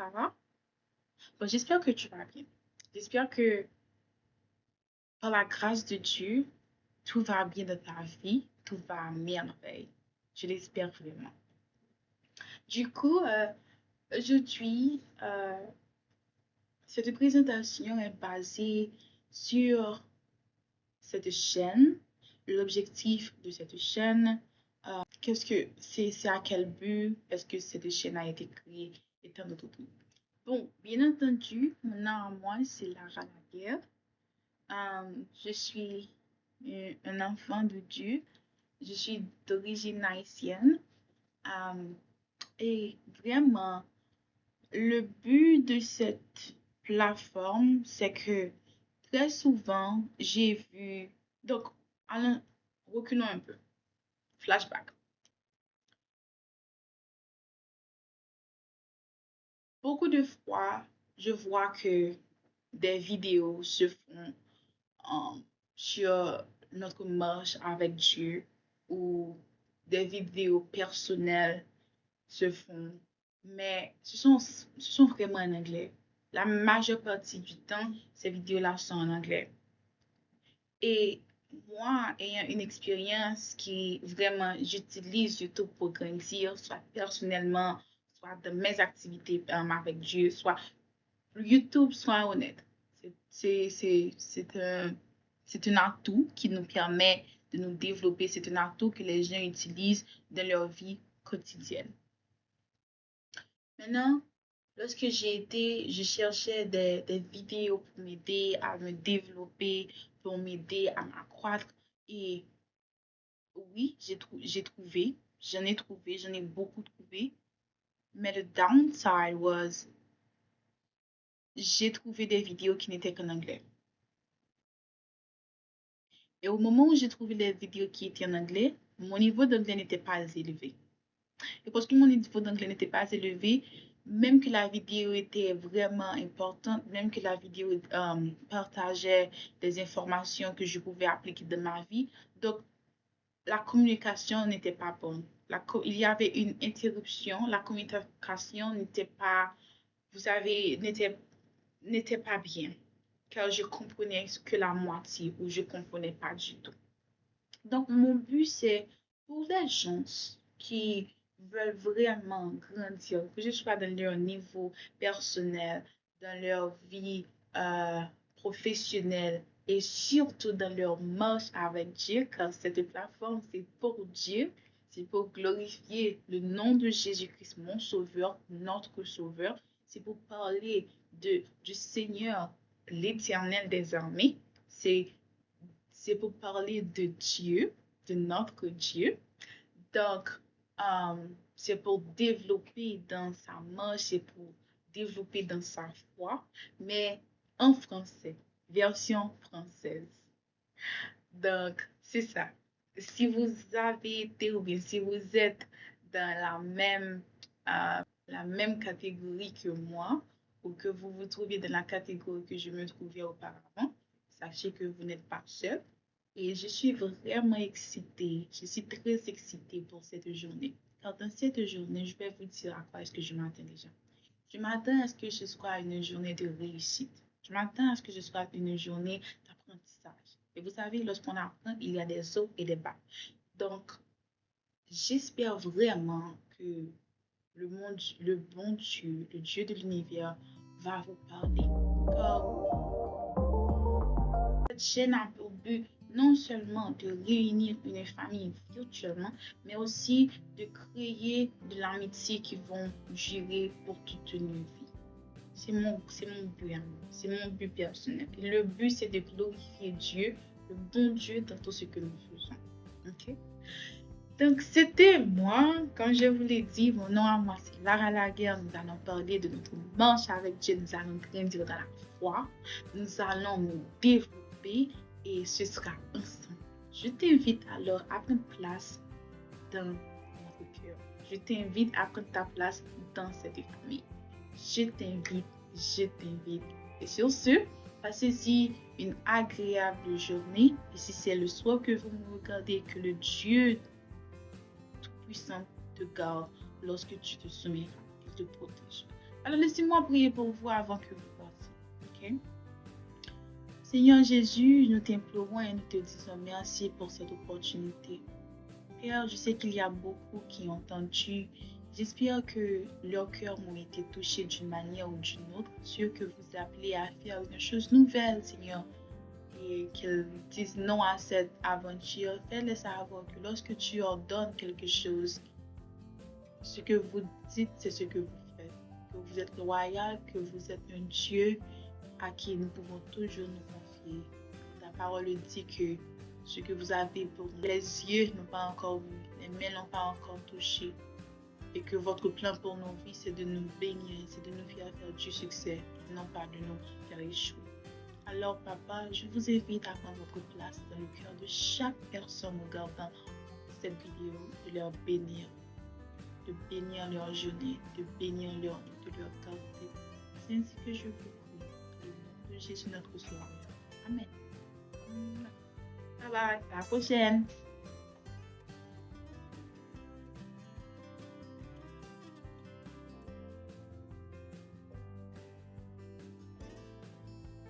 Ça va? Bon, j'espère que tu vas bien. J'espère que par la grâce de Dieu, tout va bien dans ta vie, tout va à merveille. Je l'espère vraiment. Du coup, aujourd'hui, cette présentation est basée sur cette chaîne, l'objectif de cette chaîne, qu'est-ce que c'est à quel but est-ce que cette chaîne a été créée et tant d'autres trucs. Bon, bien entendu, mon nom à moi, c'est Lara Laguerre. Je suis un enfant de Dieu. Je suis d'origine haïtienne. Euh, et vraiment, le but de cette plateforme, c'est que très souvent, j'ai vu... Donc, allons, reculons un peu. Flashback. Beaucoup de fois, je vois que des vidéos se font sur notre marche avec Dieu ou des vidéos personnelles se font, mais ce sont vraiment en anglais. La majeure partie du temps, ces vidéos-là sont en anglais. Et moi, ayant une expérience qui vraiment j'utilise YouTube pour grandir, soit personnellement, soit dans mes activités avec Dieu, soit YouTube, soit honnête. C'est un atout qui nous permet de nous développer. C'est un atout que les gens utilisent dans leur vie quotidienne. Maintenant, lorsque je cherchais des vidéos pour m'aider à me développer, pour m'aider à m'accroître. Et oui, j'en ai beaucoup trouvé. Mais le downside was, j'ai trouvé des vidéos qui n'étaient qu'en anglais. Et au moment où j'ai trouvé les vidéos qui étaient en anglais, mon niveau d'anglais n'était pas élevé. Et parce que mon niveau d'anglais n'était pas élevé, même que la vidéo était vraiment importante, même que la vidéo partageait des informations que je pouvais appliquer dans ma vie, donc la communication n'était pas bonne. Il y avait une interruption, la communication n'était pas, vous savez, n'était pas bien, car je comprenais que la moitié ou je comprenais pas du tout. Donc, mon but, c'est pour les gens qui veulent vraiment grandir, que ce soit dans leur niveau personnel, dans leur vie euh, professionnelle et surtout dans leur marche avec Dieu, car cette plateforme, c'est pour Dieu, c'est pour glorifier le nom de Jésus-Christ, mon Sauveur, notre Sauveur. C'est pour parler du Seigneur, l'Éternel des armées. C'est pour parler de Dieu, de notre Dieu. Donc, c'est pour développer dans sa marche, c'est pour développer dans sa foi, mais en français, version française. Donc, c'est ça. Si vous avez été ou bien si vous êtes dans la même catégorie que moi, ou que vous vous trouvez dans la catégorie que je me trouvais auparavant, sachez que vous n'êtes pas seul. Et je suis vraiment excitée. Je suis très excitée pour cette journée. Car dans cette journée, je vais vous dire à quoi est-ce que je m'attends déjà. Je m'attends à ce que ce soit une journée de réussite. Je m'attends à ce que ce soit une journée d'apprentissage. Et vous savez, lorsqu'on apprend, il y a des hauts et des bas. Donc, j'espère vraiment que le bon Dieu, le Dieu de l'univers, va vous parler. Car cette chaîne a pour but non seulement de réunir une famille virtuellement, mais aussi de créer de l'amitié qui vont durer pour toute une vie. C'est mon but, hein. C'est mon but personnel. Et le but, c'est de glorifier Dieu, le bon Dieu, dans tout ce que nous faisons. Ok? Donc, c'était moi. Comme je vous l'ai dit, mon nom à moi, c'est Lara Laguerre. Nous allons parler de notre marche avec Dieu. Nous allons grandir dans la foi. Nous allons nous développer et ce sera ensemble. Je t'invite alors à prendre place dans notre cœur. Je t'invite à prendre ta place dans cette famille. Je t'invite. Et sur ce, passez-y une agréable journée. Et si c'est le soir que vous me regardez, que le Dieu Tout-Puissant te garde lorsque tu te soumettras. Il te protège. Alors laissez-moi prier pour vous avant que vous partiez. Ok? Seigneur Jésus, nous t'implorons et nous te disons merci pour cette opportunité. Père, je sais qu'il y a beaucoup qui ont entendu. J'espère que leurs cœurs ont été touchés d'une manière ou d'une autre. Ceux que vous appelez à faire une chose nouvelle, Seigneur, et qu'ils disent non à cette aventure, fais-les savoir que lorsque tu ordonnes quelque chose, ce que vous dites, c'est ce que vous faites. Que vous êtes loyal, que vous êtes un Dieu à qui nous pouvons toujours nous confier. Ta parole dit que ce que vous avez pour nous, les yeux n'ont pas encore vu, les mains n'ont pas encore touché. Et que votre plan pour nos vies, c'est de nous bénir, c'est de nous faire du succès, non pas de nous faire échouer. Alors, Papa, je vous invite à prendre votre place dans le cœur de chaque personne regardant cette vidéo, de leur bénir, de bénir leur journée, de bénir leur nuit, de leur garder. C'est ainsi que je vous prie. Au nom de Jésus notre Sauveur. Amen. Bye bye. À la prochaine.